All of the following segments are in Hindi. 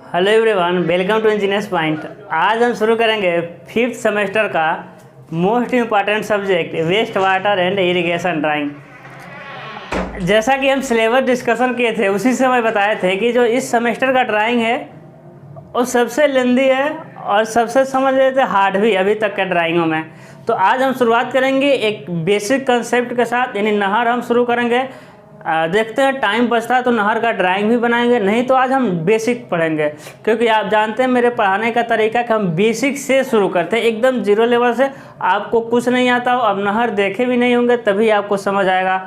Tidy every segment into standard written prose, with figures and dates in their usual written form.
Hello everyone, welcome to engineers point. आज हम शुरू करेंगे 5th सेमेस्टर का most important subject waste water and irrigation drawing. जैसा कि हम सिलेबस डिस्कशन किए थे उसी समय बताए थे कि जो इस सेमेस्टर का ड्राइंग है वो सबसे लेंदी है और सबसे समझ लेते हार्ड भी अभी तक के ड्राइंगों में। तो आज हम शुरुआत करेंगे एक बेसिक कंसेप्ट के साथ, यानी नहर हम शुरू करेंगे। देखते हैं टाइम बचता है तो नहर का ड्राइंग भी बनाएंगे, नहीं तो आज हम बेसिक पढ़ेंगे, क्योंकि आप जानते हैं मेरे पढ़ाने का तरीका कि हम बेसिक से शुरू करते हैं, एकदम जीरो लेवल से। आपको कुछ नहीं आता हो, अब नहर देखे भी नहीं होंगे तभी आपको समझ आएगा।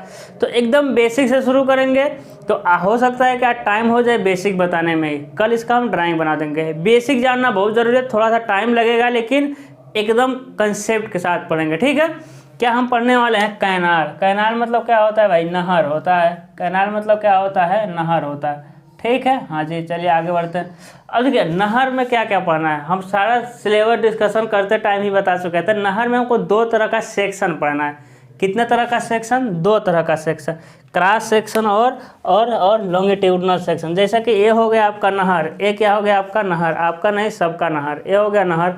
तो एकदम बेसिक से शुरू करेंगे। तो हो सकता है कि आज टाइम हो जाए बेसिक बताने में ही, कल इसका हम ड्राइंग बना देंगे। बेसिक जानना बहुत ज़रूरी है, थोड़ा सा टाइम लगेगा लेकिन एकदम कंसेप्ट के साथ पढ़ेंगे, ठीक है। क्या हम पढ़ने वाले हैं? कैनाल। कैनाल मतलब क्या होता है भाई? नहर होता है। कैनाल मतलब क्या होता है? नहर होता है, ठीक है। हाँ जी, चलिए आगे बढ़ते हैं। अब देखिए नहर में क्या क्या पढ़ना है, हम सारा सिलेबस डिस्कशन करते टाइम ही बता चुके थे। नहर में हमको 2 तरह का सेक्शन पढ़ना है। कितने तरह का सेक्शन? 2 तरह का सेक्शन, क्रॉस सेक्शन और लॉन्गिट्यूडनल सेक्शन। जैसा कि ये हो गया आपका नहर, ये क्या हो गया आपका नहर, आपका नहीं सबका नहर, ये हो गया नहर।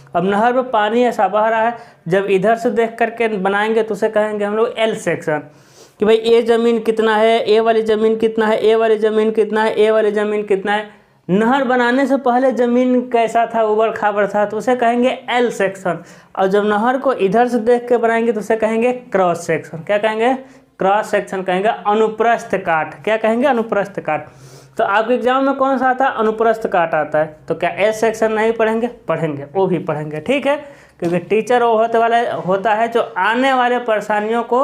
अब नहर में पानी ऐसा बह रहा है, जब इधर से देख करके बनाएंगे तो उसे कहेंगे हम लोग एल सेक्शन, कि भाई ये ज़मीन कितना है, ए वाली ज़मीन कितना है, ए वाली ज़मीन कितना है, ए वाली ज़मीन कितना है। नहर बनाने से पहले ज़मीन कैसा था, उबड़ खाबड़ था, तो उसे कहेंगे एल सेक्शन। और जब नहर को इधर से देख के बनाएंगे तो उसे कहेंगे क्रॉस सेक्शन। क्या कहेंगे? क्रॉस सेक्शन कहेंगे। अनुप्रस्थ काट, क्या कहेंगे? अनुप्रस्थ काट। तो आपके एग्जाम में कौन सा आता है? अनुप्रस्थ काट आता है। तो क्या एस सेक्शन नहीं पढ़ेंगे? पढ़ेंगे, वो भी पढ़ेंगे, ठीक है। क्योंकि टीचर वो होता है जो आने वाले परेशानियों को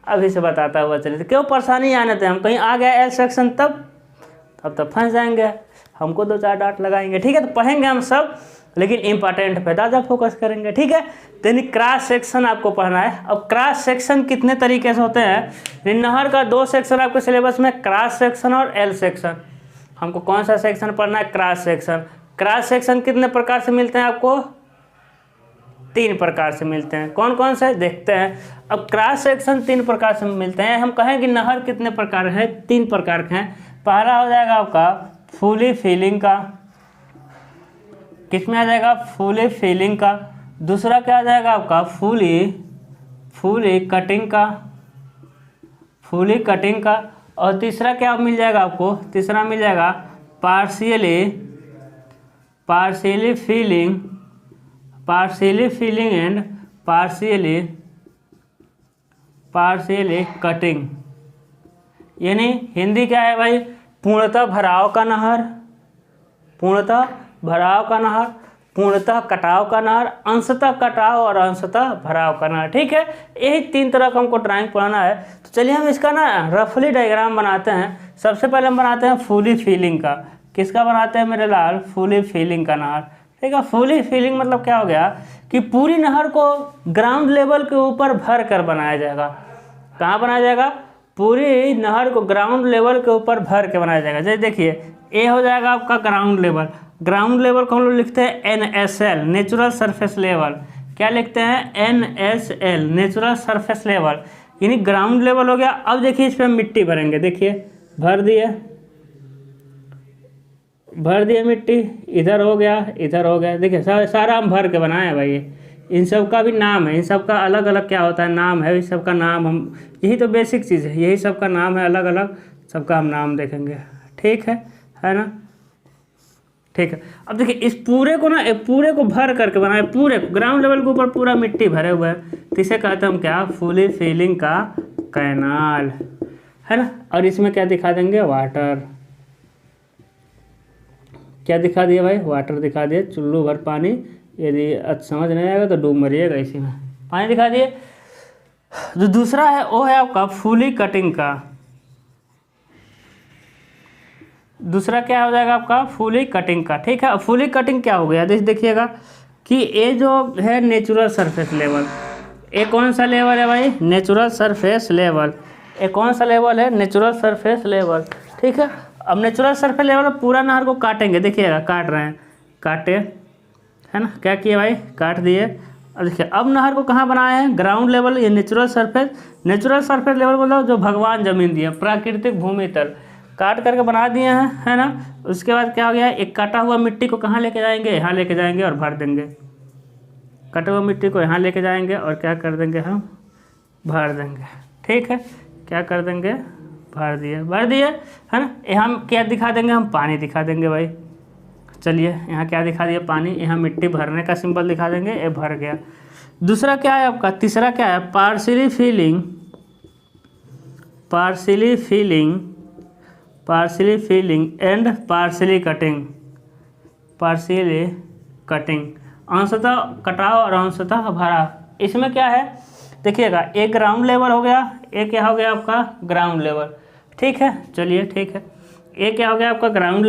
अभी से बताता हुआ चले। तो क्यों परेशानी आने थे, हम कहीं आ गया एस सेक्शन तब फंस जाएंगे, हमको 2-4 डांट लगाएंगे, ठीक है। तो पढ़ेंगे हम सब, लेकिन इंपॉर्टेंट पे ज़्यादा फोकस करेंगे, ठीक है। तो क्रॉस सेक्शन आपको पढ़ना है। अब क्रॉस सेक्शन कितने तरीके से होते हैं? नहर का 2 सेक्शन आपके सिलेबस में, क्रॉस सेक्शन और एल सेक्शन। हमको कौन सा सेक्शन पढ़ना है? Cross section. क्रॉस सेक्शन कितने प्रकार से मिलते हैं आपको? 3 प्रकार से मिलते हैं। कौन कौन से देखते हैं। अब क्रॉस सेक्शन 3 प्रकार से मिलते हैं। हम कहें कि नहर कितने प्रकार है? 3 प्रकार के हैं। पहला हो जाएगा आपका फुली फिलिंग का, किसमें आ जाएगा? फुली फिलिंग का। दूसरा क्या आ जाएगा आपका? फुली कटिंग का, फुली कटिंग का। और तीसरा क्या मिल जाएगा आपको? तीसरा मिल जाएगा partially filling and partially cutting. यानी हिंदी क्या है भाई? पूर्णतः भराव का नहर, पूर्णतः भराव का नहर, पूर्णतः कटाव का नहर, अंशतः कटाव और अंशतः भराव का नहर, ठीक है। यही 3 तरह का हमको ड्राइंग पढ़ना है। तो चलिए हम इसका ना रफली डायग्राम बनाते हैं। सबसे पहले हम बनाते हैं फुली फिलिंग का। किसका बनाते हैं मेरे लाल? फुली फिलिंग का नहर, ठीक है। फुली फिलिंग मतलब क्या हो गया कि पूरी नहर को ग्राउंड लेवल के ऊपर भर कर बनाया जाएगा। कहाँ बनाया जाएगा? पूरी नहर को ग्राउंड लेवल के ऊपर भर के बनाया जाएगा। जैसे देखिए ये हो जाएगा आपका ग्राउंड लेवल। ग्राउंड लेवल को हम लोग लिखते हैं NSL, नेचुरल सरफेस लेवल। क्या लिखते हैं? NSL, नेचुरल सरफेस लेवल, यानी ग्राउंड लेवल हो गया। अब देखिए इस पर हम मिट्टी भरेंगे। देखिए भर दिए मिट्टी, इधर हो गया, इधर हो गया। देखिए सारा हम भर के बनाए हैं भाई। इन सब का भी नाम है, इन सब का अलग अलग क्या होता है? नाम है। इस सब का नाम हम, यही तो बेसिक चीज़ है, यही सब का नाम है, अलग अलग सबका हम नाम देखेंगे, ठीक है ना, ठीक है। अब देखिए इस पूरे को ना, पूरे को भर करके बनाए, पूरे ग्राउंड लेवल के ऊपर पूरा मिट्टी भरे हुए है, तो इसे कहते हैं हम क्या? फुली फिलिंग का कैनाल, है ना। और इसमें क्या दिखा देंगे? वाटर। क्या दिखा दिया भाई? वाटर दिखा दिए, चुल्लू भर पानी। यदि समझ नहीं आएगा तो डूब मरिएगा इसी में, पानी दिखा दिए। जो दूसरा है वो है आपका फुली कटिंग का। दूसरा क्या हो जाएगा आपका? फुली कटिंग का, ठीक है। फुली कटिंग क्या हो गया? देखिएगा कि ये जो है नेचुरल सरफेस लेवल, ये कौन सा लेवल है भाई? Natural surface level. ये कौन सा लेवल है? नेचुरल सरफेस लेवल, ठीक है। अब नेचुरल सरफेस लेवल पूरा नहर को काटेंगे। देखिएगा काट रहे हैं, काटे, है ना। क्या किए भाई? काट दिए। अब देखिए अब नहर को कहाँ बनाए हैं? ग्राउंड लेवल, ये natural surface. Natural surface level मतलब जो भगवान जमीन दिए, प्राकृतिक भूमि तल। काट करके बना दिए हैं, है ना। उसके बाद क्या हो गया, एक काटा हुआ मिट्टी को कहाँ लेके जाएंगे, यहाँ लेके जाएंगे और भर देंगे। कटे हुआ मिट्टी को यहाँ लेके जाएंगे और क्या कर देंगे, हम भर देंगे। ठीक है, क्या कर देंगे, भर दिए, है ना। यहाँ क्या दिखा देंगे, हम पानी दिखा देंगे भाई। चलिए यहाँ क्या दिखा दिया, पानी। यहाँ मिट्टी भरने का सिंबल दिखा देंगे, ये भर गया। दूसरा क्या है आपका, तीसरा क्या है, partially filling and partially cutting. अंशतः कटाव और अंशतः भरा। इसमें क्या है देखिएगा, एक ग्राउंड लेवल हो गया, एक क्या हो गया आपका ग्राउंड लेवल। ठीक है, चलिए ठीक है, एक क्या हो गया आपका ग्राउंड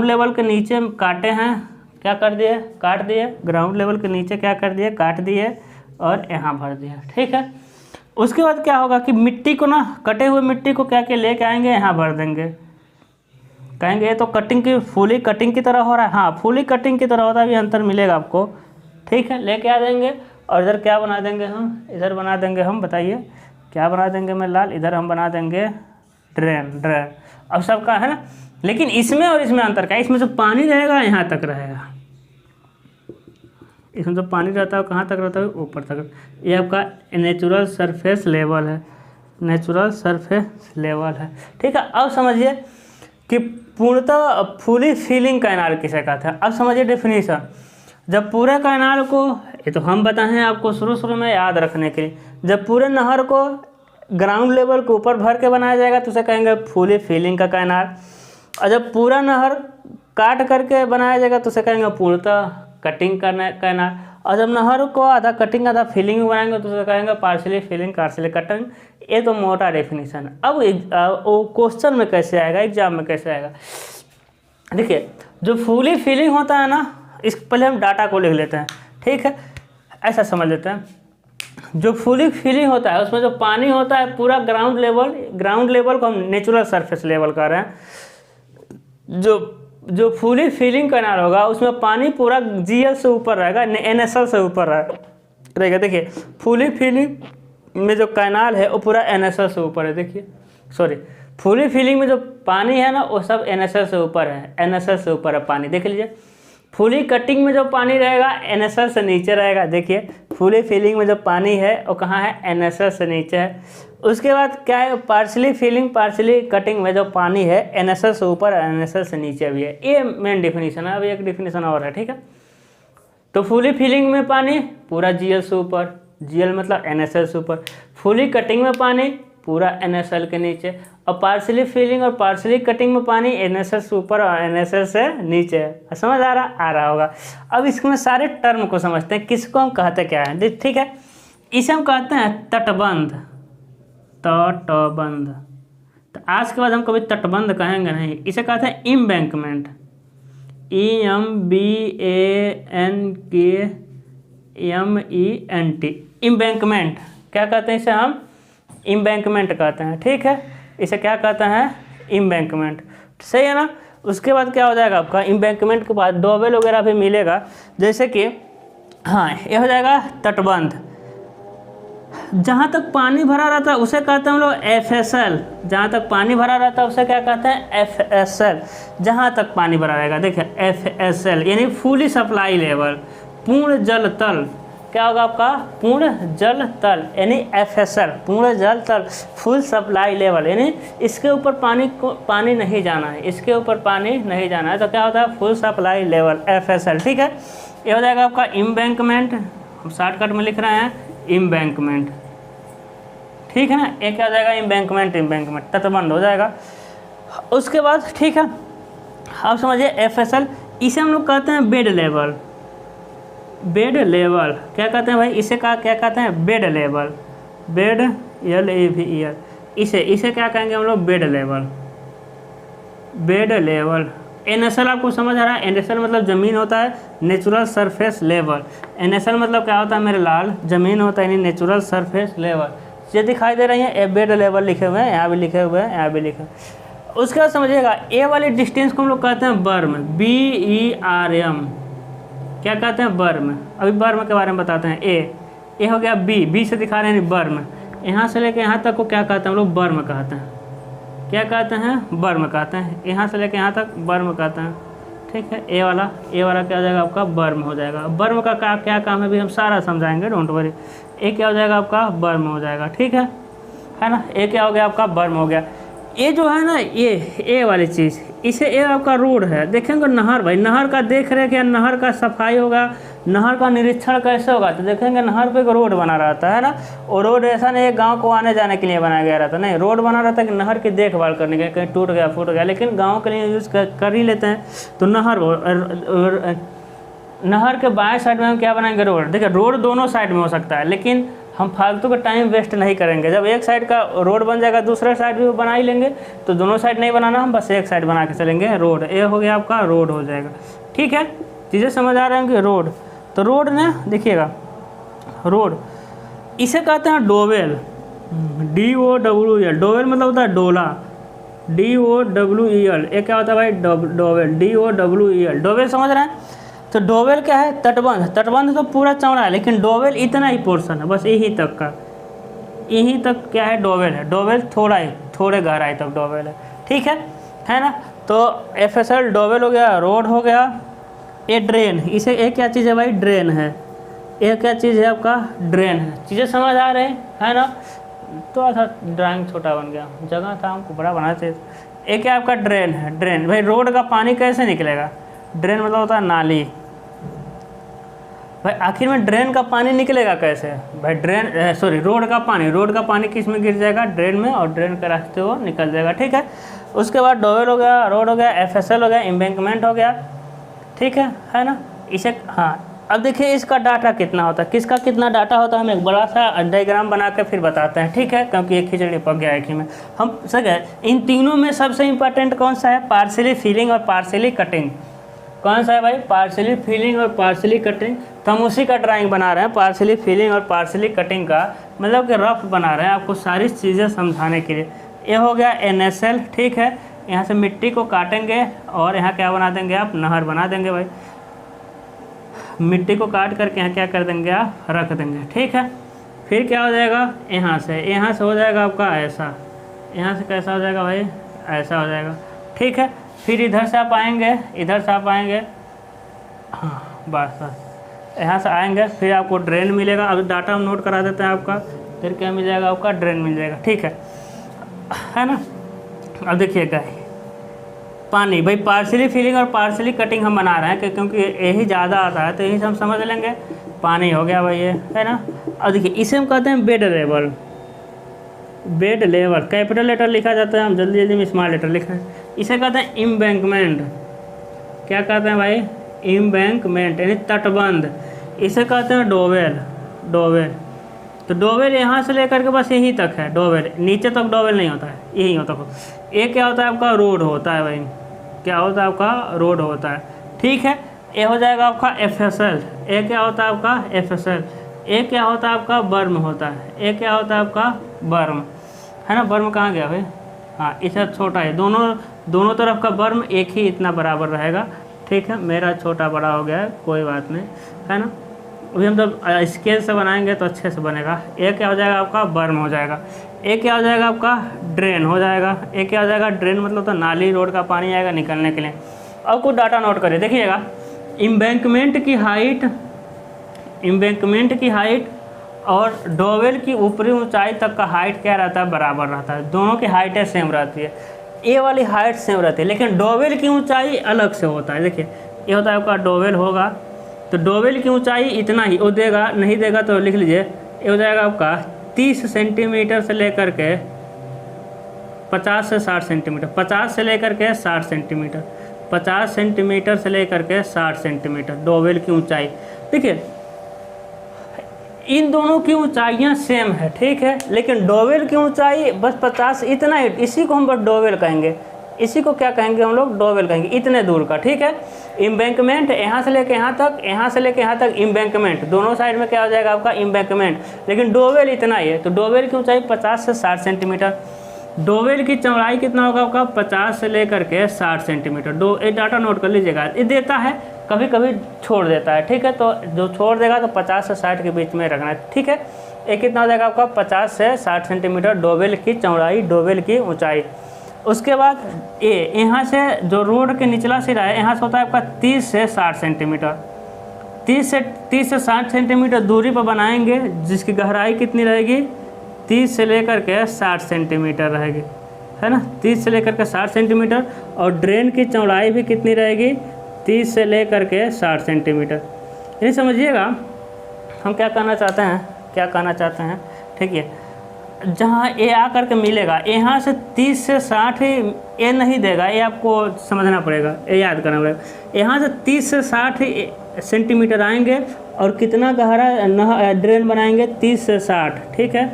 लेवल के नीचे काटे हैं, क्या कर दिए, काट दिए। ग्राउंड लेवल के नीचे क्या कर दिए, काट दिए और यहाँ भर दिया। ठीक है, उसके बाद क्या होगा कि मिट्टी को ना, कटे हुए मिट्टी को क्या क्या लेके आएंगे, यहाँ भर देंगे। कहेंगे ये तो फुली कटिंग की तरह हो रहा है। हाँ, फुली कटिंग की तरह होता है, भी अंतर मिलेगा आपको। ठीक है, लेके आ देंगे और इधर क्या बना देंगे हम, इधर बना देंगे हम, बताइए क्या बना देंगे मैं लाल, इधर हम बना देंगे ड्रेन। अब सबका है ना, लेकिन इसमें और इसमें अंतर क्या है, इसमें जो पानी रहेगा यहाँ तक रहेगा, इसमें जो पानी रहता है कहाँ तक रहता है, ऊपर तक। ये आपका नेचुरल सरफेस लेवल है। ठीक है, अब समझिए कि पूर्णतः फुली फिलिंग कैनाल किसे कहते हैं। अब समझिए डेफिनेशन, जब पूरे कैनाल को, ये तो हम बताएं आपको शुरू में याद रखने के लिए, जब पूरे नहर को ग्राउंड लेवल के ऊपर भर के बनाया जाएगा तो उसे कहेंगे फुली फिलिंग का कैनाल। और जब पूरा नहर काट करके बनाया जाएगा तो उसे कहेंगे पूर्णतः कटिंग करना कैनाल। और जब नहर को आधा कटिंग आधा फिलिंग में बनाएंगे तो उसे कहेंगे पार्शियली फिलिंग पार्शियली कटिंग। ये तो मोटा डेफिनेशन है। अब वो क्वेश्चन में कैसे आएगा, एग्जाम में कैसे आएगा, देखिए जो फुली फिलिंग होता है ना, इस पहले हम डाटा को लिख लेते हैं। ठीक है, ऐसा समझ लेते हैं, जो फुली फिलिंग होता है उसमें जो पानी होता है पूरा ग्राउंड लेवल को हम नेचुरल सरफेस लेवल कर रहे हैं। जो फुली फिलिंग कैनाल होगा उसमें पानी पूरा जीएल से ऊपर रहेगा, NSL से ऊपर रहेगा। देखिए फुली फिलिंग में जो कैनाल है वो पूरा NSL से ऊपर है। देखिए सॉरी, फुली फिलिंग में जो पानी है ना वो सब NSL से ऊपर है, NSL से ऊपर है पानी। देख लीजिए, फुली कटिंग में जो पानी रहेगा NSL से नीचे रहेगा। देखिए फुली फिलिंग में जो पानी है वो कहाँ है, NSL से नीचे है। उसके बाद क्या है, पार्शियली फिलिंग पार्शियली कटिंग में जो पानी है NSL से ऊपर NSL से नीचे भी है। ये मेन डिफिनीशन है। अभी एक डिफिनीशन और है। ठीक है, तो फुली फिलिंग में पानी पूरा GL से ऊपर, GL मतलब NSL से ऊपर। फुली कटिंग में पानी पूरा NSL के नीचे। और पार्शियली फिलिंग और पार्शियली कटिंग में पानी NSL से ऊपर और NSL से नीचे है। समझ आ रहा होगा। अब इसमें सारे टर्म को समझते हैं, किसको हम कहते क्या है। ठीक है, इसे हम कहते हैं तटबंध। तो आज के बाद हम कभी तटबंध कहेंगे नहीं, इसे कहते हैं इम्बैंकमेंट। EMBANKMENT, embankment. क्या कहते हैं इसे, हम इम्बैंकमेंट कहते हैं। ठीक है, इसे क्या कहते हैं, इम्बैंकमेंट। सही है ना। उसके बाद क्या हो जाएगा आपका, इम्बैंकमेंट के बाद डोवेल वगैरह भी मिलेगा, जैसे कि हाँ ये हो जाएगा तटबंध। जहाँ तक पानी भरा रहता है उसे कहते हैं हम लोग FSL। जहाँ तक पानी भरा रहता है उसे क्या कहते हैं, FSL। जहाँ तक पानी भरा रहेगा, देखिए FSL यानी फुली सप्लाई लेवल, पूर्ण जल तल। क्या होगा आपका, पूर्ण जल तल यानी FSL, पूर्ण जल तल, फुल सप्लाई लेवल। यानी इसके ऊपर पानी नहीं जाना है, इसके ऊपर पानी नहीं जाना है, तो क्या होता है, फुल सप्लाई लेवल FSL। ठीक है, ये हो जाएगा आपका इम्बैंकमेंट। हम शॉर्टकट में लिख रहे हैं इम्बैंकमेंट। ठीक है ना, ये क्या हो जाएगा, इम्बैंकमेंट तटबंध हो जाएगा। उसके बाद ठीक है, अब समझिए FSL, इसे हम लोग कहते हैं बेड लेवल। क्या कहते हैं भाई, इसे क्या कहते हैं, बेड लेवल। बेड LAVEL, इसे क्या कहेंगे हम लोग, बेड लेवल। NSL आपको समझ आ रहा है, NSL मतलब ज़मीन होता है, नेचुरल सरफेस लेवल। NSL मतलब क्या होता है मेरे लाल, ज़मीन होता है यानी नेचुरल सरफेस लेवल। ये दिखाई दे रही है, बेड लेवल लिखे हुए हैं, यहाँ भी लिखे हुए हैं, यहाँ भी लिखे। उसके बाद समझिएगा, ए वाली डिस्टेंस को हम लोग कहते हैं बर्म, BERM। क्या कहते हैं, बर्म। अभी बर्म के बारे में बताते हैं। ए हो गया, बी से दिखा रहे हैं बर्म। यहाँ से लेके यहाँ तक को क्या कहते हैं हम लोग, बर्म कहते हैं। क्या कहते हैं, बर्म कहते हैं। यहाँ से लेके यहाँ तक बर्म कहते हैं, ठीक है। ए वाला क्या हो जाएगा आपका, बर्म हो जाएगा। बर्म का क्या काम है भी हम सारा समझाएंगे, डोंट वरी। ए क्या हो जाएगा आपका, बर्म हो जाएगा, ठीक है ना। ए क्या हो गया आपका, बर्म हो गया। ये जो है ना, ये ए वाली चीज़, इसे ए आपका रोड है। देखेंगे नहर, भाई नहर का देख रेख या नहर का सफाई होगा, नहर का निरीक्षण कैसे होगा, तो देखेंगे नहर पे एक रोड बना रहता है ना। और रोड ऐसा नहीं है गांव को आने जाने के लिए बनाया गया रहता, नहीं, रोड बना रहता है कि नहर की देखभाल करने के, कहीं टूट गया फूट गया, लेकिन गाँव के लिए यूज़ कर ही लेते हैं। तो नहर के बाएं साइड में हम क्या बनाएंगे, रोड। देखिए रोड दोनों साइड में हो सकता है, लेकिन हम फालतू का टाइम वेस्ट नहीं करेंगे। जब एक साइड का रोड बन जाएगा, दूसरे साइड भी बना ही लेंगे, तो दोनों साइड नहीं बनाना, हम बस एक साइड बना के चलेंगे, रोड। ये हो गया आपका, रोड हो जाएगा, ठीक है। चीज़ें समझ आ रहे हैं कि रोड, तो रोड ने देखिएगा, रोड इसे कहते हैं डोवेल, DOWEL। डोवेल मतलब होता है डोला, DOWEL। ये क्या होता है भाई, डोवेल, DOWEL। डोवेल समझ रहे हैं। तो डोवेल क्या है, तटबंध। तटबंध तो पूरा चौड़ा है, लेकिन डोवेल इतना ही पोर्शन है, बस यहीं तक का, यहीं तक क्या है, डोवेल है। डोवेल थोड़े गहराई तक डोवेल है, ठीक है ना। तो FSL डोवेल हो गया, रोड हो गया। ये ड्रेन, इसे एक क्या चीज़ है भाई, ड्रेन है। ये क्या चीज़ है आपका, ड्रेन है। चीज़ें समझ आ रहे हैं ना। तो सा ड्राइंग छोटा बन गया, जगह था हमको बड़ा बनाना चाहिए। एक क्या आपका ड्रेन है। ड्रेन भाई, रोड का पानी कैसे निकलेगा, ड्रेन मतलब होता है नाली। भाई आखिर में ड्रेन का पानी निकलेगा कैसे भाई, रोड का पानी किस में गिर जाएगा, ड्रेन में, और ड्रेन के रास्ते वो निकल जाएगा, ठीक है। उसके बाद डोवेल हो गया, रोड हो गया, FSL हो गया, एम्बैंकमेंट हो गया, ठीक है ना। इसे हाँ, अब देखिए इसका डाटा कितना होता है, किसका कितना डाटा होता है, हम एक बड़ा सा डायग्राम बना के फिर बताते हैं, ठीक है, क्योंकि एक खिचड़ी पक गया एक ही में। हम सही, इन तीनों में सबसे इंपॉर्टेंट कौन सा है, पार्शियली फिलिंग और पार्शियली कटिंग। कौन सा है भाई, पार्शियली फिलिंग और पार्शियली कटिंग। तो हम उसी का ड्राइंग बना रहे हैं, पार्शियली फिलिंग और पार्शियली कटिंग का, मतलब कि रफ बना रहे हैं आपको सारी चीज़ें समझाने के लिए। ये हो गया NSL, ठीक है। यहाँ से मिट्टी को काटेंगे और यहाँ क्या बना देंगे आप, नहर बना देंगे भाई। मिट्टी को काट करके यहाँ क्या कर देंगे आप, रख देंगे, ठीक है। फिर क्या हो जाएगा, यहाँ से हो जाएगा आपका ऐसा, यहाँ से कैसा हो जाएगा भाई, ऐसा हो जाएगा, ठीक है। फिर इधर से आप आएंगे, हाँ बस यहाँ से आएंगे, फिर आपको ड्रेन मिलेगा। अब डाटा हम नोट करा देते हैं आपका, फिर क्या मिल जाएगा आपका, ड्रेन मिल जाएगा, ठीक है ना। अब देखिएगा पानी, भाई पार्शियली फिलिंग और पार्शियली कटिंग हम बना रहे हैं क्योंकि यही ज़्यादा आता है, तो यही से हम समझ लेंगे। पानी हो गया भाई, ये है ना। अब देखिए इसे हम कहते हैं बेड लेवल, कैपिटल लेटर लिखा जाता है, हम जल्दी में स्मॉल लेटर लिख रहे हैं। इसे कहते हैं इम्बैंकमेंट। क्या कहते हैं भाई, इम्बैंकमेंट यानी तटबंध। इसे कहते हैं डोवेल। तो डोवेल यहाँ से लेकर के बस यहीं तक है डोवेल, नीचे तक डोवेल नहीं होता है, यही होता है। ये क्या होता है आपका, रोड होता है भाई, क्या होता है आपका, रोड होता है, ठीक है। ये हो जाएगा आपका FSL। ये क्या होता है आपका, FSL। ये क्या होता है आपका, बर्म होता है। ये क्या होता है आपका, बर्म, है ना। बर्म कहाँ गया भाई, हाँ इसे छोटा है, दोनों तरफ का बर्म एक ही इतना बराबर रहेगा, ठीक है। मेरा छोटा बड़ा हो गया है, कोई बात नहीं, है ना। अभी हम जब स्केल से बनाएंगे तो अच्छे से बनेगा। एक क्या हो जाएगा आपका, बर्म हो जाएगा। एक क्या हो जाएगा आपका, ड्रेन हो जाएगा। एक क्या हो जाएगा, ड्रेन मतलब तो नाली, रोड का पानी आएगा निकलने के लिए। अब कुछ डाटा नोट करिए, देखिएगा इम्बैंकमेंट की हाइट और डोवेल की ऊपरी ऊंचाई तक का हाइट क्या रहता है, बराबर रहता है। दोनों की हाइटें सेम रहती है, ए वाली हाइट सेम रहती है, लेकिन डोवेल की ऊंचाई अलग से होता है। देखिए ये होता है आपका डोवेल होगा, तो डोवेल की ऊंचाई इतना ही वो देगा, नहीं देगा तो लिख लीजिए, ये हो जाएगा आपका 30 सेंटीमीटर से लेकर के 50 से 60 सेंटीमीटर, 50 से लेकर के 60 सेंटीमीटर, 50 सेंटीमीटर से लेकर के 60 सेंटीमीटर डोवेल की ऊंचाई। देखिए इन दोनों की ऊंचाइयां सेम है, ठीक है, लेकिन डोवेल की ऊंचाई बस 50 इतना ही, इसी को हम बस डोवेल कहेंगे। इसी को क्या कहेंगे हम लोग, डोवेल कहेंगे, इतने दूर का, ठीक है। इम्बैंकमेंट यहाँ से लेके यहाँ तक, यहाँ से लेके यहाँ तक इम्बैंकमेंट, दोनों साइड में क्या हो जाएगा आपका, इम्बैंकमेंट। लेकिन डोवेल इतना ही है, तो डोवेल की ऊंचाई 50 से 60 सेंटीमीटर। डोवेल की चौड़ाई कितना होगा आपका, 50 से लेकर के 60 सेंटीमीटर। ये डाटा नोट कर लीजिएगा, ये देता है, कभी कभी छोड़ देता है, ठीक है। तो जो छोड़ देगा तो 50 से 60 के बीच में रखना है, ठीक है। ये कितना हो जाएगा आपका, 50 से 60 सेंटीमीटर डोवेल की चौड़ाई, डोवेल की ऊंचाई। उसके बाद ए, यहाँ से जो रोड के निचला सिरा है यहाँ से होता है आपका 30 से 60 सेंटीमीटर। 30 से 60 सेंटीमीटर दूरी पर बनाएंगे, जिसकी गहराई कितनी रहेगी, 30 से लेकर के 60 सेंटीमीटर रहेगी, है ना, 30 से लेकर के 60 सेंटीमीटर। और ड्रेन की चौड़ाई भी कितनी रहेगी, 30 से लेकर के 60 सेंटीमीटर। ये समझिएगा हम क्या कहना चाहते हैं, ठीक है। जहाँ ए आ करके मिलेगा, यहाँ से 30 से 60 ए नहीं देगा, ये आपको समझना पड़ेगा, ये याद करना पड़ेगा। यहाँ से 30 से 60 सेंटीमीटर आएंगे और कितना गहरा ड्रेन बनाएंगे, 30 से 60, ठीक है।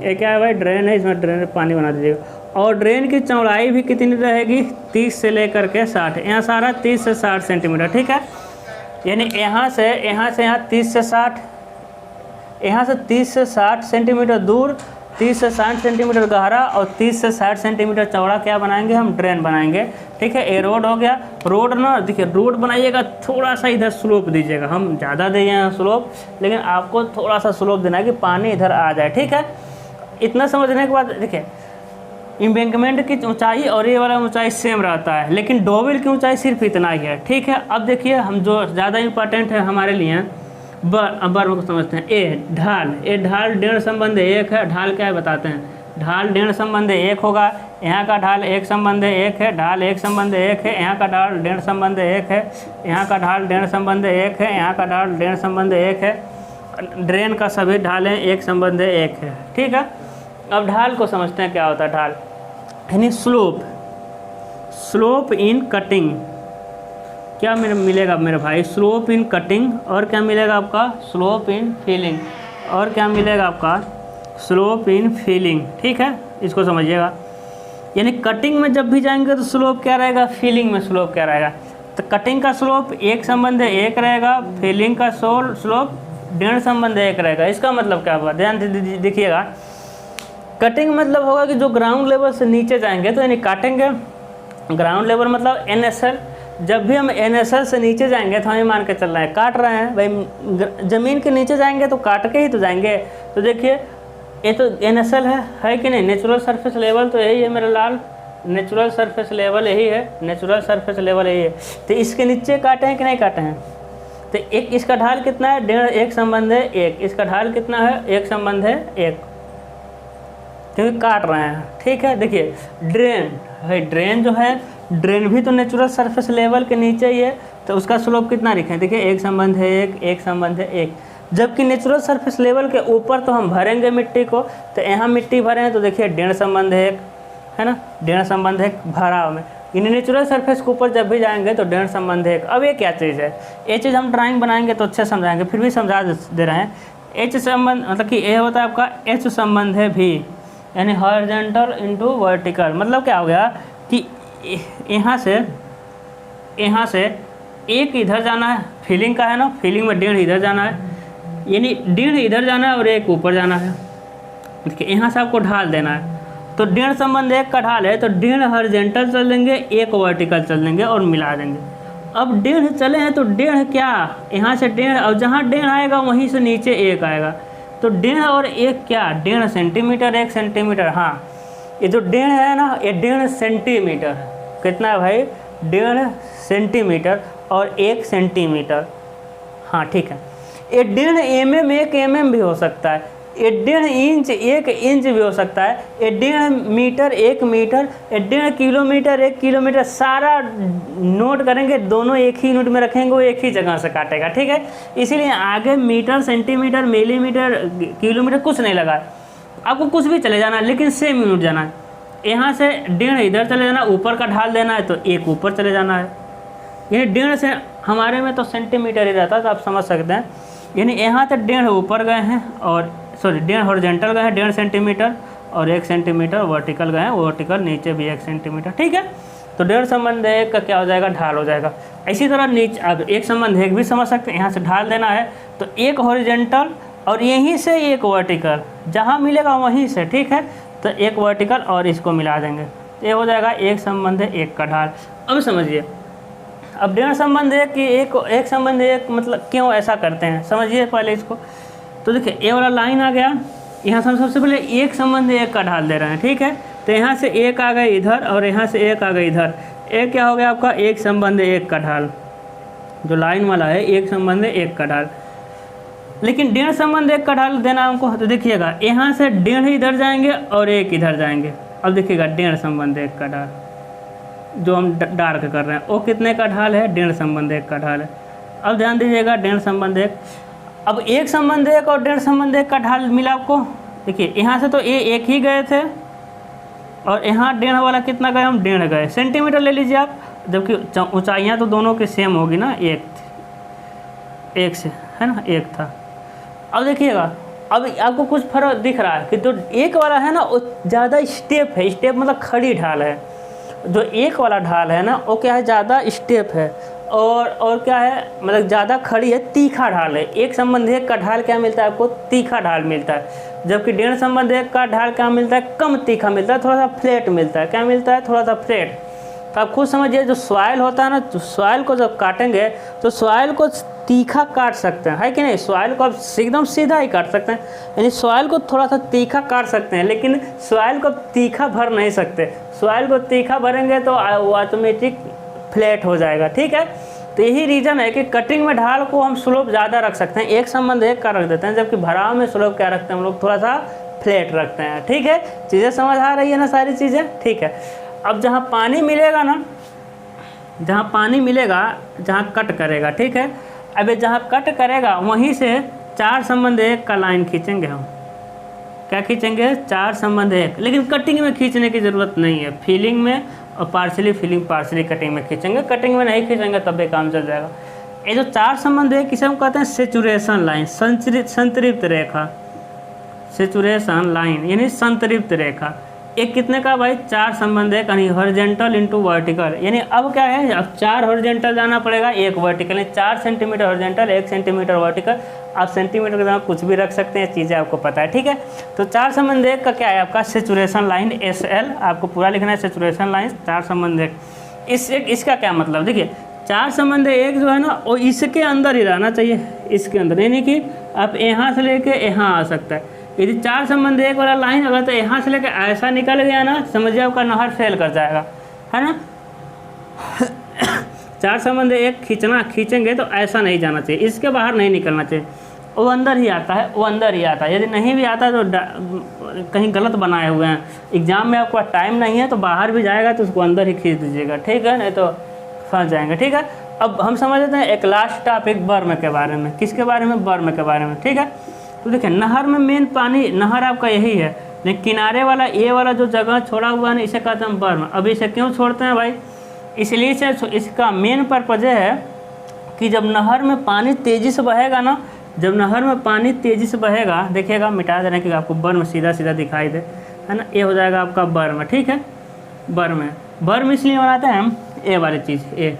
ये क्या है भाई, ड्रेन है, इसमें ड्रेन पानी बना दीजिएगा। और ड्रेन की चौड़ाई भी कितनी रहेगी, 30 से लेकर के 60, यहाँ सारा 30 से 60 सेंटीमीटर, ठीक है। यानी यहाँ से यहाँ 30 से 60, यहाँ से 30 से 60 सेंटीमीटर दूर, 30 से 60 सेंटीमीटर गहरा और 30 से 60 सेंटीमीटर चौड़ा क्या बनाएंगे, हम ड्रेन बनाएंगे, ठीक है। ये रोड हो गया। रोड ना, देखिए रोड बनाइएगा, थोड़ा सा इधर स्लोप दीजिएगा, हम ज़्यादा दे हैं स्लोप, लेकिन आपको थोड़ा सा स्लोप देना है कि पानी इधर आ जाए, ठीक है। इतना समझने के बाद देखिए एम्बैंकमेंट की ऊंचाई और ये वाला ऊंचाई सेम रहता है, लेकिन डोवेल की ऊंचाई सिर्फ इतना ही है, ठीक है। अब देखिए हम जो ज़्यादा इंपॉर्टेंट है हमारे लिए बर्म को समझते हैं। ए ढाल डेढ़ संबंध 1 है। ढाल क्या है बताते हैं, ढाल डेढ़ संबंध 1 होगा, यहाँ का ढाल 1 संबंध 1 है, ढाल 1 संबंध 1 है, यहाँ का ढाल डेढ़ संबंध 1 है, यहाँ का ढाल डेढ़ संबंध 1 है, यहाँ का ढाल डेढ़ संबंध 1 है। ड्रेन का सभी ढालें 1 संबंध 1 है, ठीक है। अब ढाल को समझते हैं क्या होता है ढाल, यानी स्लोप इन कटिंग। क्या मिलेगा मेरे भाई, स्लोप इन कटिंग, और क्या मिलेगा आपका, स्लोप इन फिलिंग, और क्या मिलेगा आपका, स्लोप इन फिलिंग, ठीक है। इसको समझिएगा, यानी कटिंग में जब भी जाएंगे तो स्लोप क्या रहेगा, फिलिंग में स्लोप क्या रहेगा। तो कटिंग का स्लोप 1 संबंध 1 रहेगा, फिलिंग का स्लोप डेढ़ संबंध 1 रहेगा। इसका मतलब क्या होगा, ध्यान देखिएगा, कटिंग मतलब होगा कि जो ग्राउंड लेवल से नीचे जाएंगे तो यानी काटेंगे। ग्राउंड लेवल मतलब NSL, जब भी हम NSL से नीचे जाएंगे तो हमें मान के चल रहा है काट रहे हैं भाई, ज़मीन के नीचे जाएंगे तो काट के ही तो जाएंगे। तो देखिए ये तो NSL है कि नहीं, नेचुरल सरफेस लेवल तो यही है मेरा लाल, नेचुरल सरफेस लेवल यही है, नेचुरल सरफेस लेवल यही है। तो इसके नीचे काटे हैं कि नहीं काटे हैं, तो एक इसका ढाल कितना है, 1.5 संबंध है 1, इसका ढाल कितना है, 1 संबंध है 1, क्योंकि काट रहे हैं, ठीक है। देखिए ड्रेन जो है, ड्रेन भी तो नेचुरल सरफेस लेवल के नीचे ही है, तो उसका स्लोप कितना लिखें, देखिए 1 संबंध है 1 संबंध है 1। जबकि नेचुरल सरफेस लेवल के ऊपर तो हम भरेंगे मिट्टी को, तो यहाँ मिट्टी भरे हैं तो देखिए 1.5 संबंध है 1, है ना, 1.5 संबंध है भराव में। इन नेचुरल सरफेस के ऊपर जब भी जाएंगे तो 1.5 संबंध है 1। अब ये क्या चीज़ है, ये चीज़ हम ड्राइंग बनाएंगे तो अच्छे समझाएंगे, फिर भी समझा दे रहे हैं। H संबंध मतलब कि ये होता है आपका H संबंध है भी, यानी हॉरिजॉन्टल इनटू वर्टिकल। मतलब क्या हो गया कि यहाँ से 1 इधर जाना है, फीलिंग का है ना, फीलिंग में 1.5 इधर जाना है, यानी 1.5 इधर जाना है और 1 ऊपर जाना है। देखिए यहाँ से आपको ढाल देना है, तो 1.5 संबंध 1 का ढाल है तो 1.5 हॉरिजॉन्टल चल देंगे, 1 वर्टिकल चल देंगे और मिला देंगे। अब 1.5 चले हैं तो 1.5 क्या, यहाँ से 1.5, और जहाँ 1.5 आएगा वहीं से नीचे 1 आएगा, तो 1.5 और 1 क्या, 1.5 सेंटीमीटर 1 सेंटीमीटर। हाँ ये जो 1.5 है ना, ये 1.5 सेंटीमीटर, कितना है भाई, 1.5 सेंटीमीटर और 1 सेंटीमीटर। हाँ ठीक है, ये 1.5 mm 1 mm भी हो सकता है, ये 1.5 इंच 1 इंच भी हो सकता है, ये 1.5 मीटर 1 मीटर, ये 1.5 किलोमीटर 1 किलोमीटर। सारा नोट करेंगे, दोनों एक ही यूनिट में रखेंगे, वो एक ही जगह से काटेगा, ठीक है। इसीलिए आगे मीटर सेंटीमीटर मिलीमीटर किलोमीटर कुछ नहीं लगा, आपको कुछ भी चले जाना है, लेकिन सेम यूनिट जाना है। यहाँ से 1.5 इधर चले जाना, ऊपर का ढाल देना है तो 1 ऊपर चले जाना है, यानी 1.5 से हमारे में तो सेंटीमीटर ही रहता है, तो आप समझ सकते हैं। यानी यहाँ तक 1.5 ऊपर गए हैं और 1.5 हॉरिजॉन्टल गए हैं 1.5 सेंटीमीटर, और 1 सेंटीमीटर वर्टिकल गए हैं, वर्टिकल नीचे भी 1 सेंटीमीटर, ठीक है। तो 1.5 संबंध 1 का क्या हो जाएगा, ढाल हो जाएगा। इसी तरह नीचे अब 1 संबंध 1 भी समझ सकते हैं, यहाँ से ढाल देना है तो 1 हॉरिजॉन्टल और यहीं से 1 वर्टिकल, जहाँ मिलेगा वहीं से, ठीक है। तो 1 वर्टिकल और इसको मिला देंगे, ये हो जाएगा 1 संबंध 1 का ढाल। अब समझिए, अब 1.5 संबंध 1 की 1 संबंध 1 मतलब क्यों ऐसा करते हैं, समझिए पहले इसको। तो देखिए ये वाला लाइन आ गया, यहाँ से हम सबसे पहले 1 संबंध 1 का ढाल दे रहे हैं, ठीक है। तो यहाँ से एक आ गए इधर और यहाँ से एक आ गए इधर। एक क्या हो गया आपका, एक संबंध एक का ढाल, जो लाइन वाला है एक संबंध एक का ढाल। लेकिन डेढ़ संबंध एक का ढाल देना हमको, तो देखिएगा यहाँ से डेढ़ इधर जाएंगे और एक इधर जाएंगे। अब देखिएगा डेढ़ संबंध एक का ढाल जो हम डार्क कर रहे हैं वो कितने का ढाल है, डेढ़ संबंध एक का ढाल है। अब ध्यान दीजिएगा डेढ़ संबंध एक, अब एक संबंध एक और डेढ़ संबंध एक का ढाल मिला आपको। देखिए यहाँ से तो ये एक ही गए थे और यहाँ डेढ़ वाला कितना गए, हम डेढ़ गए सेंटीमीटर ले लीजिए आप, जबकि ऊंचाइयाँ तो दोनों की सेम होगी ना, एक से है ना, एक था। अब देखिएगा अब आपको कुछ फर्क दिख रहा है कि जो एक वाला है ना वो ज़्यादा स्टेप है, स्टेप मतलब खड़ी ढाल है। जो एक वाला ढाल है ना वो क्या है, ज़्यादा स्टेप है और क्या है, मतलब ज़्यादा खड़ी है, तीखा ढाल है। एक संबंध एक का ढाल क्या मिलता है आपको, तीखा ढाल मिलता है, जबकि डेढ़ संबंध एक का ढाल क्या मिलता है, कम तीखा मिलता है, थोड़ा सा फ्लैट मिलता है। क्या मिलता है, थोड़ा सा फ्लैट। तो आप खुद समझिए, जो सॉइल होता है ना, तो सॉइल को जब काटेंगे तो सॉइल को तीखा काट सकते हैं, है कि नहीं। सॉइल को आप एकदम सीधा ही काट सकते हैं, यानी सॉइल को थोड़ा सा तीखा काट सकते हैं, लेकिन सॉइल को तीखा भर नहीं सकते। सॉइल को तीखा भरेंगे तो वो ऑटोमेटिक फ्लैट हो जाएगा, ठीक है। तो यही रीज़न है कि कटिंग में ढाल को हम स्लोप ज़्यादा रख सकते हैं, एक संबंध एक का रख देते हैं, जबकि भराव में स्लोप क्या रखते हैं हम लोग, थोड़ा सा फ्लैट रखते हैं, ठीक है। चीज़ें समझ आ रही है ना सारी चीज़ें, ठीक है। अब जहाँ पानी मिलेगा ना, जहाँ पानी मिलेगा, जहाँ कट करेगा, ठीक है। अब जहाँ कट करेगा वहीं से चार संबंध एक का लाइन खींचेंगे हम। क्या खींचेंगे, चार संबंध एक। लेकिन कटिंग में खींचने की ज़रूरत नहीं है, फीलिंग में और पार्शली फीलिंग पार्शली कटिंग में खींचेंगे। कटिंग में नहीं खींचेंगे तब भी काम चल जाएगा। ये जो चार संबंध एक, इसे हम कहते हैं सेचुरेशन लाइन, संतृप्त रेखा। सेचुरेशन लाइन यानी संतृप्त रेखा। एक कितने का भाई, चार संबंध एक, यानी हॉरिजॉन्टल इनटू वर्टिकल। यानी अब क्या है, अब चार हॉरिजॉन्टल जाना पड़ेगा, एक वर्टिकल, यानी 4 सेंटीमीटर हॉरिजॉन्टल, 1 सेंटीमीटर वर्टिकल। आप सेंटीमीटर के जगह कुछ भी रख सकते हैं, चीज़ें आपको पता है, ठीक है। तो चार संबंध एक का क्या है आपका, सेचुरेशन लाइन, SL आपको पूरा लिखना है, सेचुरेशन लाइन चार संबंध एक। इसका क्या मतलब, देखिए चार संबंध एक जो है ना वो इसके अंदर ही रहना चाहिए, इसके अंदर, यानी कि आप यहाँ से लेके यहाँ आ सकता है। यदि चार संबंध एक वाला लाइन अगर तो यहाँ से लेके ऐसा निकल गया ना, समझिए आपका नहर फेल कर जाएगा, है ना। चार संबंध एक खींचेंगे तो ऐसा नहीं जाना चाहिए, इसके बाहर नहीं निकलना चाहिए, वो अंदर ही आता है, वो अंदर ही आता है। यदि नहीं भी आता है तो कहीं गलत बनाए हुए हैं, एग्जाम में आपका टाइम नहीं है तो बाहर भी जाएगा तो उसको अंदर ही खींच दीजिएगा, ठीक है, नहीं तो फंस जाएंगे, ठीक है। अब हम समझ लेते हैं एक लास्ट टॉपिक बर्म के बारे में। किसके बारे में, बर्म के बारे में, ठीक है। तो देखिए नहर में मेन पानी, नहर आपका यही है, लेकिन किनारे वाला ये वाला जो जगह छोड़ा हुआ है ना, इसे कहते हैं बर्म। अब इसे क्यों छोड़ते हैं भाई, इसलिए से इसका मेन पर्पज है कि जब नहर में पानी तेज़ी से बहेगा ना, जब नहर में पानी तेज़ी से बहेगा, देखिएगा मिटा देना कि आपको बर्म सीधा सीधा दिखाई दे, है ना, ये हो जाएगा आपका बर्म, ठीक है। बर्म है, बर्म इसलिए बनाते हैं हम, ये वाली चीज़ ये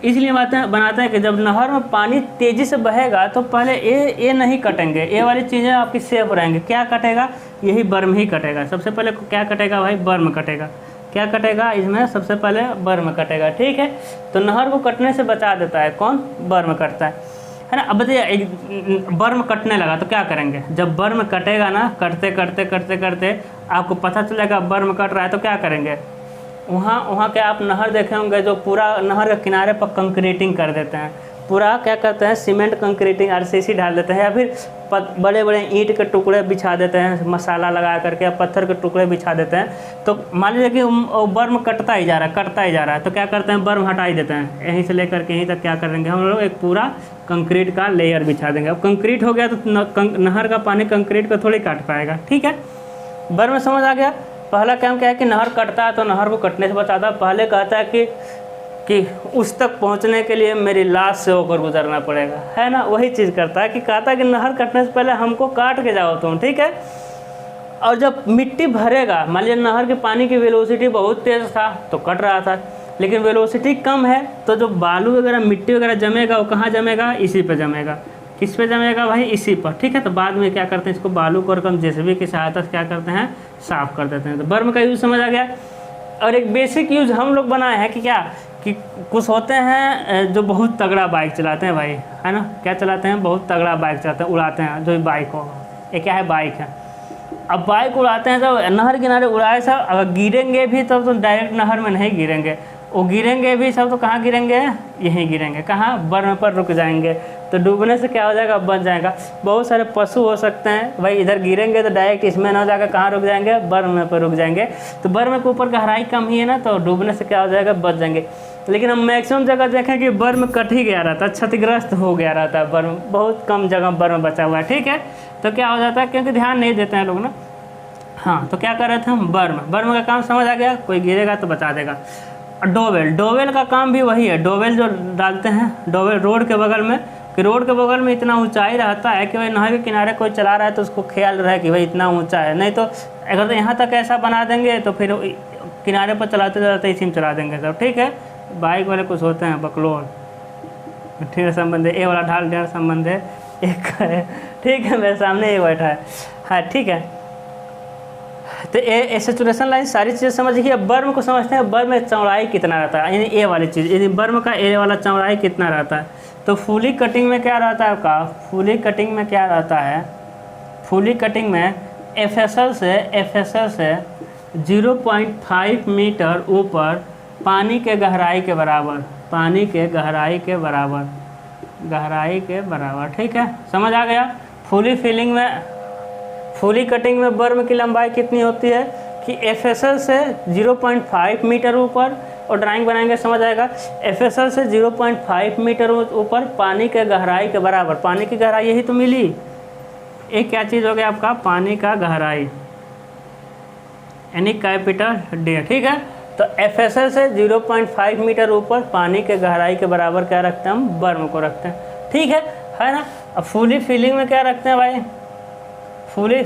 इसलिए बनाते हैं कि जब नहर में पानी तेज़ी से बहेगा तो पहले ये नहीं कटेंगे, ये वाली चीज़ें आपकी सेफ रहेंगे। क्या कटेगा, यही बर्म ही कटेगा। सबसे पहले क्या कटेगा भाई, बर्म कटेगा। क्या कटेगा इसमें, सबसे पहले बर्म कटेगा, ठीक है। तो नहर को कटने से बचा देता है कौन, बर्म कटता है ना। अब बताइए बर्म कटने लगा तो क्या करेंगे, जब बर्म कटेगा ना, करते करते करते करते आपको पता चलेगा बर्म कट रहा है तो क्या करेंगे, वहाँ के आप नहर देखे होंगे जो पूरा नहर के किनारे पर कंक्रीटिंग कर देते हैं, पूरा क्या करते हैं, सीमेंट कंक्रीटिंग RCC डाल देते हैं, या फिर बड़े बड़े ईंट के टुकड़े बिछा देते हैं मसाला लगा करके, या पत्थर के टुकड़े बिछा देते हैं। तो मान लीजिए कि बर्म कटता ही जा रहा है, तो क्या करते हैं, बर्म हटा ही देते हैं, यहीं से लेकर के यहीं तक क्या करेंगे हम लोग, एक पूरा कंक्रीट का लेयर बिछा देंगे। अब कंक्रीट हो गया तो नहर का पानी कंक्रीट को थोड़ी काट पाएगा, ठीक है। बर्म समझ आ गया। पहला काम क्या है कि नहर कटता है तो नहर को कटने से बचाता है। पहले कहता है कि उस तक पहुंचने के लिए मेरी लाश से होकर गुजरना पड़ेगा, है ना, वही चीज़ करता है कि कहता है कि नहर कटने से पहले हमको काट के जाओ तुम, ठीक है। और जब मिट्टी भरेगा, मान लीजिए नहर के पानी की वेलोसिटी बहुत तेज़ था तो कट रहा था, लेकिन वेलोसिटी कम है तो जो बालू वगैरह मिट्टी वगैरह जमेगा वो कहाँ जमेगा, इसी पे जमेगा। किस पे जमेगा भाई, इसी पर, ठीक है। तो बाद में क्या करते हैं, इसको बालू को रकम JCB की सहायता से क्या करते हैं, साफ़ कर देते हैं। तो बर्म का यूज़ समझ आ गया। और एक बेसिक यूज़ हम लोग बनाए हैं कि क्या, कि कुछ होते हैं जो बहुत तगड़ा बाइक चलाते हैं भाई, है ना, क्या चलाते हैं, बहुत तगड़ा बाइक चलाते हैं, उड़ाते हैं जो बाइक होगा, ये क्या है, बाइक है। अब बाइक उड़ाते हैं तो नहर किनारे उड़ाए सब, अगर गिरेंगे भी तब तो डायरेक्ट नहर में नहीं गिरेंगे, वो गिरेंगे भी सब तो कहाँ गिरेंगे, यहीं गिरेंगे, कहाँ, बर्म पर रुक जाएंगे। तो डूबने से क्या हो जाएगा, बच जाएगा। बहुत सारे पशु हो सकते हैं भाई, इधर गिरेंगे तो डायरेक्ट इसमें ना जाकर कहाँ रुक जाएंगे, बर्म पर रुक जाएंगे। तो बर्म के ऊपर गहराई कम ही है ना, तो डूबने से क्या हो जाएगा, बच जाएंगे। लेकिन हम मैक्सिमम जगह देखें कि बर्म कट ही गया रहता है, क्षतिग्रस्त हो गया रहता है बर्म, बहुत कम जगह बर्म बचा हुआ है। ठीक है, तो क्या हो जाता है, क्योंकि ध्यान नहीं देते हैं लोग ना। हाँ, तो क्या कर रहे थे हम, बर्म का काम समझ आ गया, कोई गिरेगा तो बचा देगा। डोवेल का काम भी वही है। डोवेल जो डालते हैं, डोवेल रोड के बगल में, कि रोड के बगल में इतना ऊंचाई रहता है कि भाई नहर के किनारे कोई चला रहा है तो उसको ख्याल रहे कि भाई इतना ऊंचा है, नहीं तो अगर तो यहाँ तक ऐसा बना देंगे तो फिर किनारे पर चलाते चलाते इसी में चला देंगे सब। ठीक है, बाइक वाले कुछ होते हैं बकलोल, ढेर संबंध है, ए वाला ढाल ढेर संबंध है, एक है। ठीक है, मेरे सामने ये बैठा है। हाँ ठीक है, तो ए सैचुरेशन लाइन सारी चीज़ें समझिए। बर्म को समझते हैं, बर्म में चौड़ाई कितना रहता है, यानी ए वाली चीज़, यानी बर्म का ए वाला चौड़ाई कितना रहता है। तो फुली कटिंग में क्या रहता है आपका, फुली कटिंग में क्या रहता है, फुली कटिंग में एफएसएल से 0.5 मीटर ऊपर पानी के गहराई के बराबर, पानी के गहराई के बराबर, गहराई के बराबर। ठीक है, समझ आ गया। फुली कटिंग में बर्म की लंबाई कितनी होती है कि एफएसएल से 0.5 मीटर ऊपर, और ड्राइंग बनाएंगे समझ आएगा। एफएसएल से 0.5 मीटर ऊपर पानी के गहराई के बराबर, पानी की गहराई यही तो मिली। एक क्या चीज़ हो गया आपका, पानी का गहराई, यानी कैपिटल डी। ठीक है, तो एफएसएल से 0.5 मीटर ऊपर पानी के गहराई के बराबर क्या रखते हैं, हम बर्म को रखते हैं। ठीक है ना। अब फुली फिलिंग में क्या रखते हैं भाई, फुली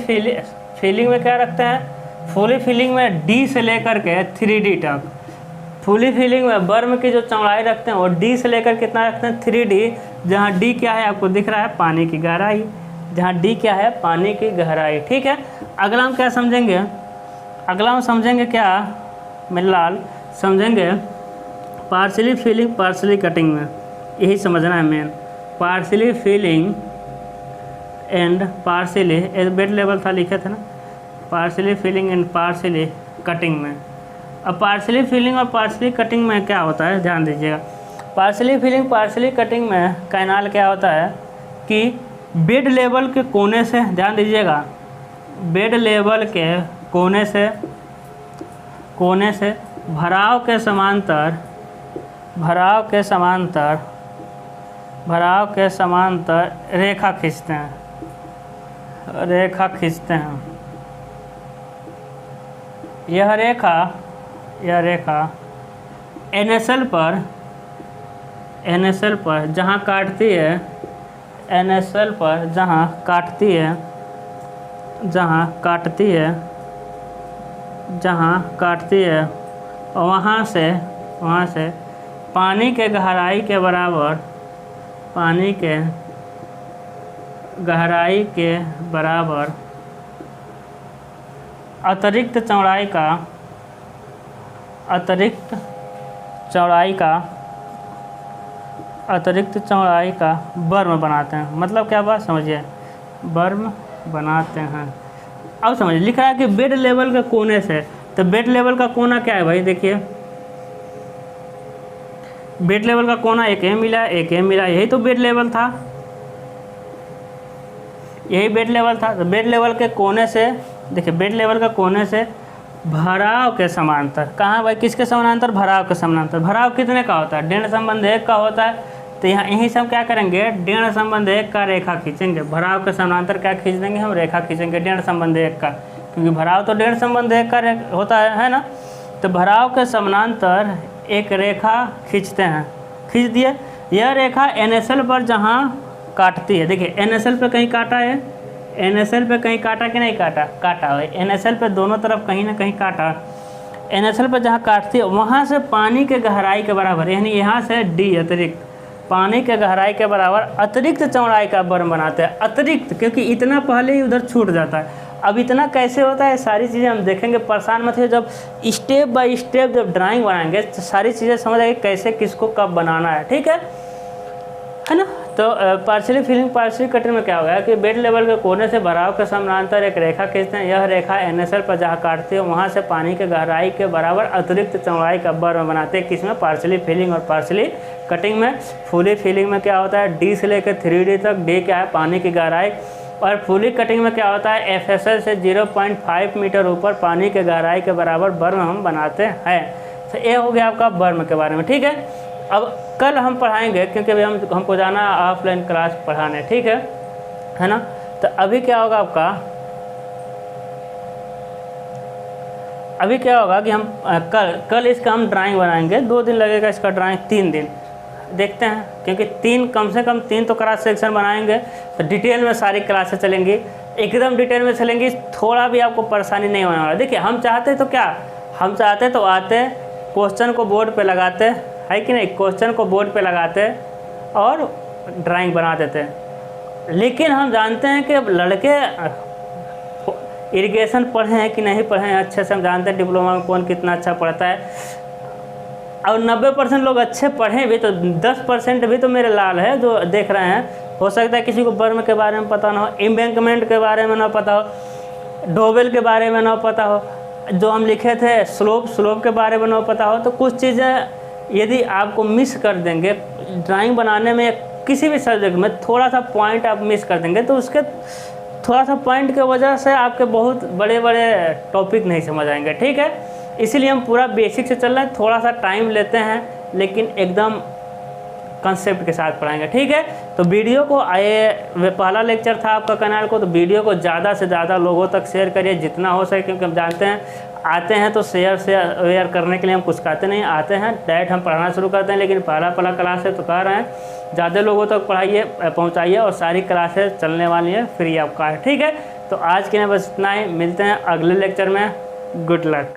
फिलिंग में क्या रखते हैं, फुली फिलिंग में डी से लेकर के 3D तक। फुली फिलिंग में बर्म की जो चौड़ाई रखते हैं वो डी से लेकर कितना रखते हैं, 3D, जहाँ डी क्या है आपको दिख रहा है, पानी की गहराई, जहाँ डी क्या है, पानी की गहराई। ठीक है, अगला हम क्या समझेंगे, अगला हम समझेंगे क्या मेरे लाल, समझेंगे पार्शियली फिलिंग पार्शियली कटिंग में, यही समझना है main. Partially filling and partially, bed level था लिखे थे ना, partially filling and partially cutting में। अब पार्शियली फिलिंग और पार्शियली कटिंग में क्या होता है, ध्यान दीजिएगा। पार्शियली फिलिंग पार्शियली कटिंग में कैनाल क्या होता है कि बेड लेवल के कोने से, ध्यान दीजिएगा, बेड लेवल के कोने से भराव के समांतर रेखा खींचते हैं। यह रेखा NSL पर जहाँ काटती है, NSL पर जहाँ काटती है वहाँ से पानी के गहराई के बराबर अतिरिक्त चौड़ाई का बर्म बनाते हैं। मतलब क्या बात समझिए, बर्म बनाते हैं। अब समझिए, लिख रहा है कि बेड लेवल के कोने से, तो बेड लेवल का कोना क्या है भाई, देखिए बेड लेवल का कोना एक मिला, यही तो बेड लेवल था, यही बेड लेवल था। तो बेड लेवल के कोने से, देखिए बेड लेवल का कोने से भराव के समांतर, कहाँ भाई, किसके समानांतर, भराव के समानांतर। भराव कितने का होता है, डेढ़ संबंध 1 का होता है। तो यहाँ यहीं से हम क्या करेंगे, डेढ़ संबंध 1 का रेखा खींचेंगे। भराव के समानांतर क्या खींच देंगे हम, रेखा खींचेंगे डेढ़ संबंध 1 का, क्योंकि भराव तो डेढ़ संबंध 1 का होता है ना। तो भराव के समानांतर एक रेखा खींचते हैं, खींच दिए। यह रेखा NSL पर जहाँ काटती है, देखिए NSL पे कहीं काटा है, NSL पे कहीं काटा कि नहीं काटा, काटा है। NSL पे दोनों तरफ कहीं ना कहीं काटा। NSL पे जहाँ काटती है वहाँ से पानी के गहराई के बराबर, यानी यहाँ से D अतिरिक्त, पानी के गहराई के बराबर अतिरिक्त चौड़ाई का बर्म बनाते हैं। अतिरिक्त, क्योंकि इतना पहले ही उधर छूट जाता है। अब इतना कैसे होता है, सारी चीज़ें हम देखेंगे, परेशान मत हो। जब स्टेप बाय स्टेप जब ड्राइंग बनाएंगे तो सारी चीज़ें समझ आएगी कैसे किसको कब बनाना है। ठीक है, है ना। तो पार्शियली फिलिंग पार्शियली कटिंग में क्या होगा कि बेड लेवल के कोने से भराव के समानांतर एक रेखा खींचते हैं। यह रेखा NSL पर जहाँ काटती है वहाँ से पानी के गहराई के बराबर अतिरिक्त चौड़ाई का बर्म बनाते हैं। किसमें? पार्शियली फिलिंग और पार्शियली कटिंग में। फुली फिलिंग में क्या होता है, D से लेकर 3D तक। D क्या है? पानी की गहराई। और फुली कटिंग में क्या होता है, FSL से 0.5 मीटर ऊपर पानी के गहराई के बराबर बर्म हम बनाते हैं। तो ये हो गया आपका बर्म के बारे में, ठीक है। अब कल हम पढ़ाएंगे, क्योंकि अभी हमको जाना ऑफलाइन क्लास पढ़ाने, ठीक है ना। तो अभी क्या होगा आपका, अभी क्या होगा कि हम कल इसका हम ड्राइंग बनाएंगे। 2 दिन लगेगा इसका ड्राइंग, 3 दिन देखते हैं, क्योंकि कम से कम 3 तो क्रॉस सेक्शन बनाएंगे। तो डिटेल में सारी क्लासेस चलेंगी, एकदम डिटेल में चलेंगी, थोड़ा भी आपको परेशानी नहीं होने वाला। देखिए हम चाहते तो क्या, हम चाहते तो आते क्वेश्चन को बोर्ड पे लगाते, है कि नहीं, क्वेश्चन को बोर्ड पे लगाते और ड्राइंग बना देते। लेकिन हम जानते हैं कि अब लड़के इरिगेशन पढ़े हैं कि नहीं पढ़े हैं अच्छे से हम जानते हैं, डिप्लोमा में कौन कितना अच्छा पढ़ता है। और 90% लोग अच्छे पढ़े भी, तो 10% भी तो मेरे लाल है जो देख रहे हैं। हो सकता है किसी को बर्म के बारे में पता ना हो, एम्बैंकमेंट के बारे में ना पता हो, डोवेल के बारे में ना पता हो, जो हम लिखे थे स्लोप के बारे में ना पता हो। तो कुछ चीज़ें यदि आपको मिस कर देंगे ड्राइंग बनाने में, किसी भी सब्जेक्ट में थोड़ा सा पॉइंट आप मिस कर देंगे, तो उसके थोड़ा सा पॉइंट के वजह से आपके बहुत बड़े बड़े टॉपिक नहीं समझ आएंगे, ठीक है। इसीलिए हम पूरा बेसिक से चल रहे हैं, थोड़ा सा टाइम लेते हैं लेकिन एकदम कंसेप्ट के साथ पढ़ाएंगे, ठीक है। तो वीडियो को पहला लेक्चर था आपका कैनाल को, तो वीडियो को ज़्यादा से ज़्यादा लोगों तक शेयर करिए जितना हो सके, क्योंकि हम जानते हैं आते हैं तो शेयर करने के लिए हम कुछ कहते नहीं, आते हैं डायरेक्ट हम पढ़ाना शुरू करते हैं। लेकिन पहला क्लास है तो कह रहे हैं ज़्यादा लोगों तक पहुँचाइए, और सारी क्लासेस चलने वाली हैं, फ्री आपका है, ठीक है। तो आज के लिए बस इतना ही, मिलते हैं अगले लेक्चर में। Good luck.